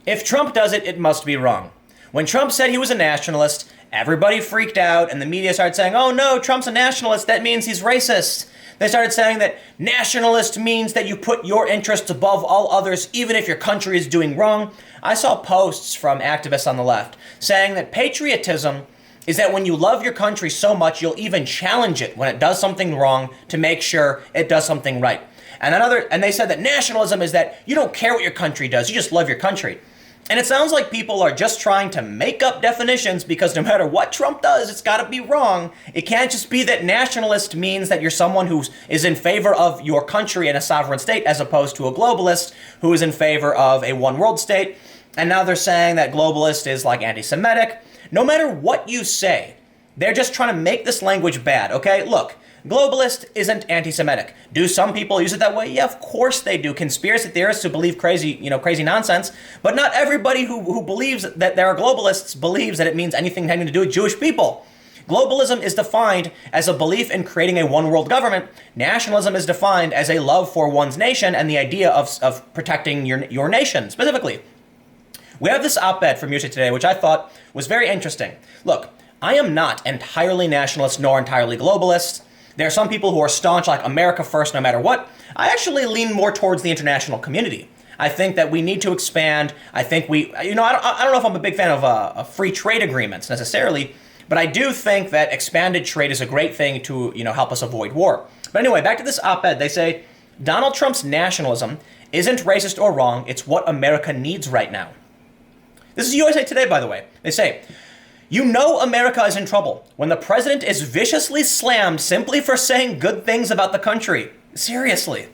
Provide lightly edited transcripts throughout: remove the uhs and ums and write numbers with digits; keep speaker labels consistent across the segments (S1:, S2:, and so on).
S1: If Trump does it, it must be wrong. When Trump said he was a nationalist, everybody freaked out and the media started saying, oh no, Trump's a nationalist, that means he's racist. They started saying that nationalist means that you put your interests above all others, even if your country is doing wrong. I saw posts from activists on the left saying that patriotism is that when you love your country so much, you'll even challenge it when it does something wrong to make sure it does something right. And they said that nationalism is that you don't care what your country does, you just love your country. And it sounds like people are just trying to make up definitions because no matter what Trump does, it's got to be wrong. It can't just be that nationalist means that you're someone who is in favor of your country and a sovereign state as opposed to a globalist who is in favor of a one world state. And now they're saying that globalist is like anti-Semitic. No matter what you say, they're just trying to make this language bad, okay? Look, globalist isn't anti-Semitic. Do some people use it that way? Yeah, of course they do. Conspiracy theorists who believe crazy nonsense. But not everybody who believes that there are globalists believes that it means anything having to do with Jewish people. Globalism is defined as a belief in creating a one-world government. Nationalism is defined as a love for one's nation and the idea of protecting your nation, specifically. We have this op-ed from USA Today, which I thought was very interesting. Look, I am not entirely nationalist nor entirely globalist. There are some people who are staunch, like America first, no matter what. I actually lean more towards the international community. I think that we need to expand. I think I don't know if I'm a big fan of free trade agreements necessarily, but I do think that expanded trade is a great thing to, help us avoid war. But anyway, back to this op-ed. They say, Donald Trump's nationalism isn't racist or wrong. It's what America needs right now. This is USA Today, by the way. They say, you know America is in trouble when the president is viciously slammed simply for saying good things about the country. Seriously.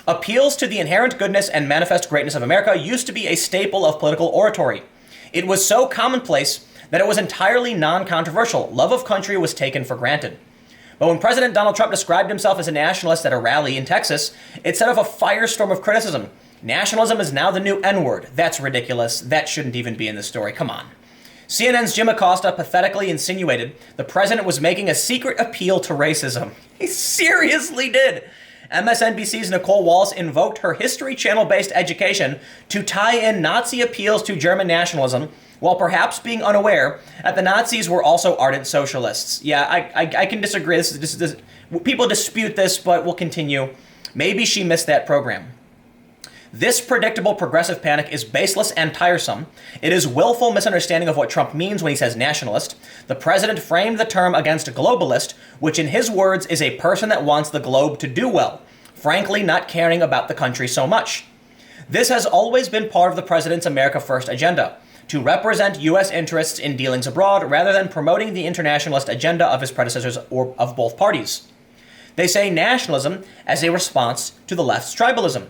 S1: Appeals to the inherent goodness and manifest greatness of America used to be a staple of political oratory. It was so commonplace that it was entirely non-controversial. Love of country was taken for granted. But when President Donald Trump described himself as a nationalist at a rally in Texas, it set off a firestorm of criticism. Nationalism is now the new N-word. That's ridiculous. That shouldn't even be in this story. Come on. CNN's Jim Acosta pathetically insinuated the president was making a secret appeal to racism. He seriously did. MSNBC's Nicole Wallace invoked her History Channel-based education to tie in Nazi appeals to German nationalism, while perhaps being unaware that the Nazis were also ardent socialists. Yeah, I can disagree. This, people dispute this, but we'll continue. Maybe she missed that program. This predictable progressive panic is baseless and tiresome. It is willful misunderstanding of what Trump means when he says nationalist. The president framed the term against globalist, which in his words is a person that wants the globe to do well, frankly not caring about the country so much. This has always been part of the president's America First agenda, to represent U.S. interests in dealings abroad rather than promoting the internationalist agenda of his predecessors or of both parties. They say nationalism as a response to the left's tribalism.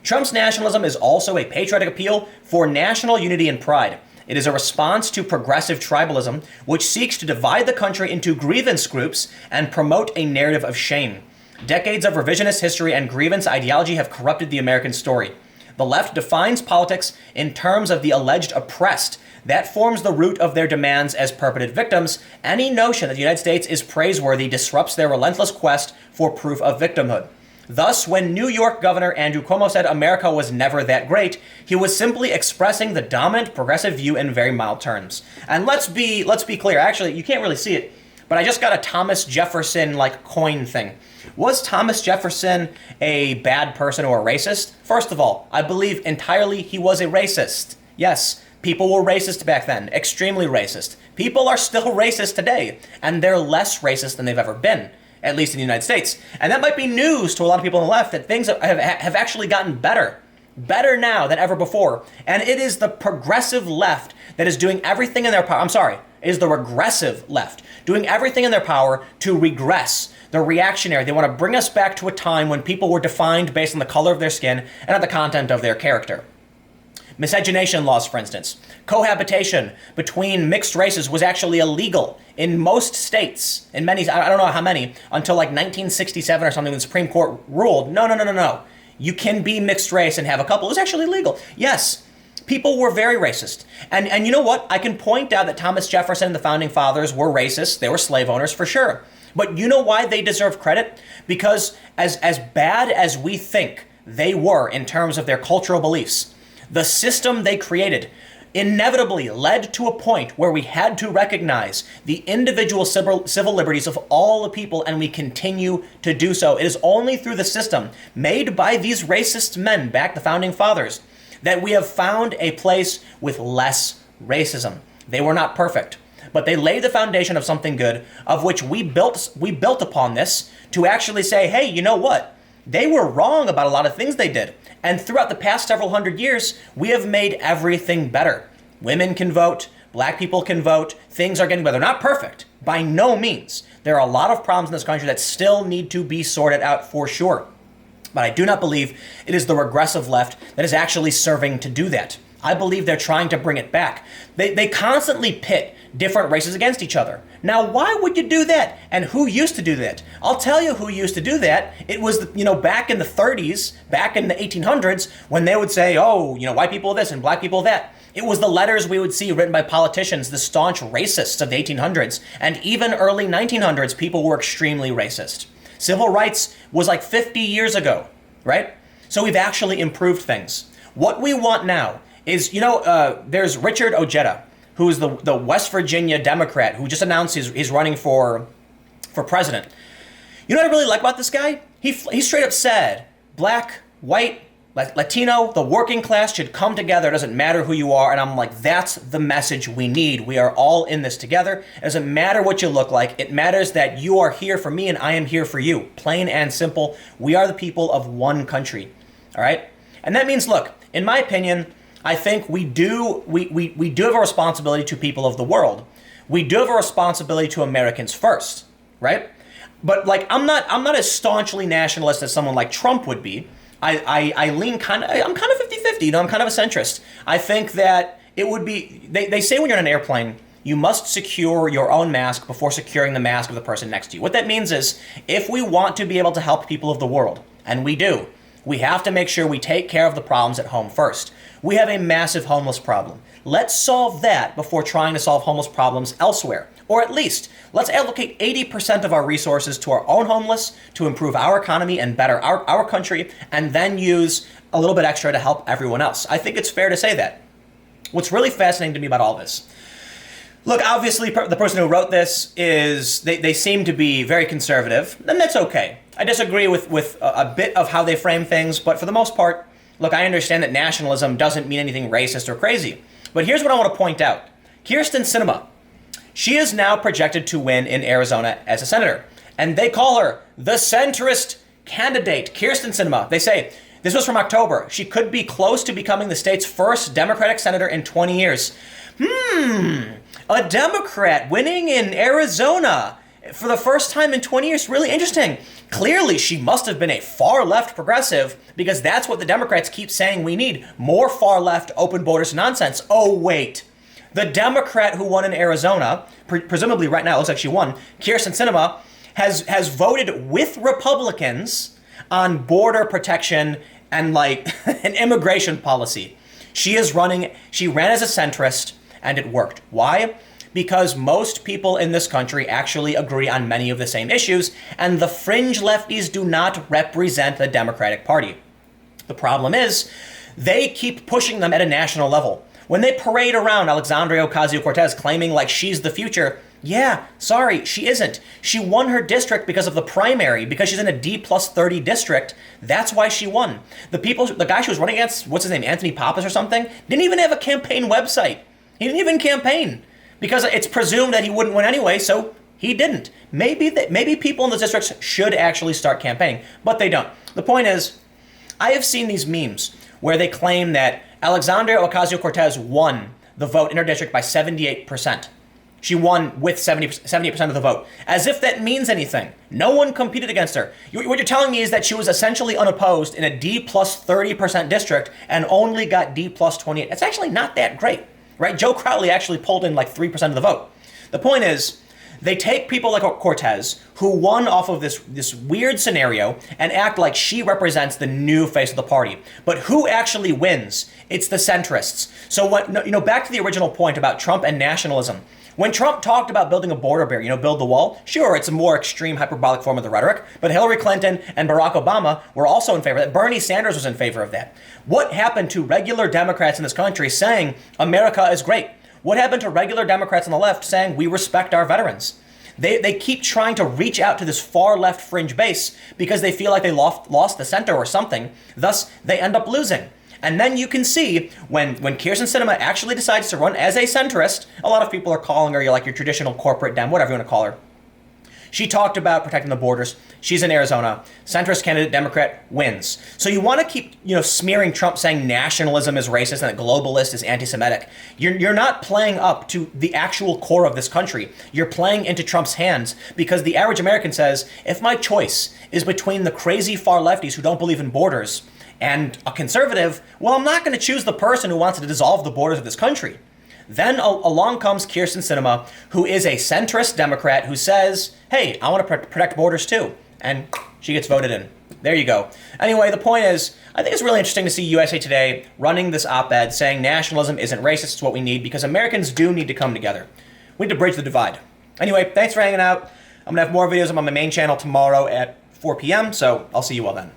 S1: Trump's nationalism is also a patriotic appeal for national unity and pride. It is a response to progressive tribalism, which seeks to divide the country into grievance groups and promote a narrative of shame. Decades of revisionist history and grievance ideology have corrupted the American story. The left defines politics in terms of the alleged oppressed. That forms the root of their demands as perpetrated victims. Any notion that the United States is praiseworthy disrupts their relentless quest for proof of victimhood. Thus, when New York Governor Andrew Cuomo said America was never that great, he was simply expressing the dominant progressive view in very mild terms. And let's be clear. Actually, you can't really see it, but I just got a Thomas Jefferson coin thing. Was Thomas Jefferson a bad person or a racist? First of all, I believe entirely he was a racist. Yes, people were racist back then, extremely racist. People are still racist today, and they're less racist than they've ever been, at least in the United States. And that might be news to a lot of people on the left, that things have actually gotten better now than ever before. And it is the progressive left that is doing everything in their power. It is the regressive left doing everything in their power to regress. They're reactionary. They want to bring us back to a time when people were defined based on the color of their skin and not the content of their character. Miscegenation laws, for instance. Cohabitation between mixed races was actually illegal in most states, in many, I don't know how many, until 1967 or something, when the Supreme Court ruled, no. You can be mixed race and have a couple. It was actually legal. Yes, people were very racist. And you know what? I can point out that Thomas Jefferson and the Founding Fathers were racist. They were slave owners for sure. But you know why they deserve credit? Because as bad as we think they were in terms of their cultural beliefs, The system they created inevitably led to a point where we had to recognize the individual civil liberties of all the people, and we continue to do so. It is only through the system made by these racist men back, the founding fathers, that we have found a place with less racism. They were not perfect, but they laid the foundation of something good, of which we built upon this to actually say, hey, you know what? They were wrong about a lot of things they did. And throughout the past several hundred years, we have made everything better. Women can vote, black people can vote, things are getting better. Not perfect, by no means. There are a lot of problems in this country that still need to be sorted out for sure. But I do not believe it is the regressive left that is actually serving to do that. I believe they're trying to bring it back. They constantly pit different races against each other. Now, why would you do that? And who used to do that? I'll tell you who used to do that. It was, back in the 30s, back in the 1800s, when they would say, oh, white people this and black people that. It was the letters we would see written by politicians, the staunch racists of the 1800s. And even early 1900s, people were extremely racist. Civil rights was like 50 years ago, right? So we've actually improved things. What we want now is, there's Richard Ojeda, who is the West Virginia Democrat who just announced he's running for president. You know what I really like about this guy? He straight up said, black, white, Latino, the working class should come together. It doesn't matter who you are. And I'm like, that's the message we need. We are all in this together. It doesn't matter what you look like. It matters that you are here for me and I am here for you. Plain and simple. We are the people of one country. All right? And that means, look, in my opinion, I think we do have a responsibility to people of the world. We do have a responsibility to Americans first, right? But I'm not as staunchly nationalist as someone like Trump would be. I lean I'm kind of 50-50, I'm kind of a centrist. I think that it would be, they say when you're in an airplane, you must secure your own mask before securing the mask of the person next to you. What that means is, if we want to be able to help people of the world, and we do, we have to make sure we take care of the problems at home first. We have a massive homeless problem. Let's solve that before trying to solve homeless problems elsewhere. Or at least, let's allocate 80% of our resources to our own homeless to improve our economy and better our country, and then use a little bit extra to help everyone else. I think it's fair to say that. What's really fascinating to me about all this, look, obviously the person who wrote this they seem to be very conservative, and that's okay. I disagree with a bit of how they frame things, but for the most part, look, I understand that nationalism doesn't mean anything racist or crazy. But here's what I want to point out. Kyrsten Sinema, she is now projected to win in Arizona as a senator. And they call her the centrist candidate, Kyrsten Sinema. They say, this was from October, she could be close to becoming the state's first Democratic senator in 20 years. A Democrat winning in Arizona for the first time in 20 years. Really interesting. Clearly, she must have been a far-left progressive, because that's what the Democrats keep saying we need. More far-left open borders nonsense. Oh, wait. The Democrat who won in Arizona, presumably right now, it looks like she won, Kyrsten Sinema, has voted with Republicans on border protection and an immigration policy. She ran as a centrist, and it worked. Why? Because most people in this country actually agree on many of the same issues, and the fringe lefties do not represent the Democratic Party. The problem is, they keep pushing them at a national level. When they parade around Alexandria Ocasio-Cortez claiming she's the future, yeah, sorry, she isn't. She won her district because of the primary, because she's in a D+30 district. That's why she won. The guy she was running against, what's his name, Anthony Pappas or something, didn't even have a campaign website. He didn't even campaign, because it's presumed that he wouldn't win anyway, so he didn't. Maybe people in those districts should actually start campaigning, but they don't. The point is, I have seen these memes where they claim that Alexandria Ocasio-Cortez won the vote in her district by 78%. She won with 78% of the vote, as if that means anything. No one competed against her. What you're telling me is that she was essentially unopposed in a D+30% district and only got D+28. It's actually not that great, right? Joe Crowley actually pulled in 3% of the vote. The point is, They take people like Cortez, who won off of this weird scenario, and act like she represents the new face of the party. But who actually wins? It's the centrists. So back to the original point about Trump and nationalism. When Trump talked about building a border barrier, build the wall, sure, it's a more extreme, hyperbolic form of the rhetoric, but Hillary Clinton and Barack Obama were also in favor of that. Bernie Sanders was in favor of that. What happened to regular Democrats in this country saying America is great? What happened to regular Democrats on the left saying we respect our veterans? They keep trying to reach out to this far left fringe base because they feel like they lost the center or something. Thus, they end up losing. And then you can see when Kyrsten Sinema actually decides to run as a centrist, a lot of people are calling her your traditional corporate Dem, whatever you want to call her. She talked about protecting the borders. She's in Arizona. Centrist candidate, Democrat, wins. So you want to keep, smearing Trump saying nationalism is racist and that globalist is anti-Semitic. You're not playing up to the actual core of this country. You're playing into Trump's hands because the average American says, if my choice is between the crazy far lefties who don't believe in borders and a conservative, well, I'm not going to choose the person who wants to dissolve the borders of this country. Then along comes Kyrsten Sinema, who is a centrist Democrat who says, hey, I want to protect borders too. And she gets voted in. There you go. Anyway, the point is, I think it's really interesting to see USA Today running this op-ed saying nationalism isn't racist, it's what we need, because Americans do need to come together. We need to bridge the divide. Anyway, thanks for hanging out. I'm going to have more videos on my main channel tomorrow at 4 p.m., so I'll see you all then.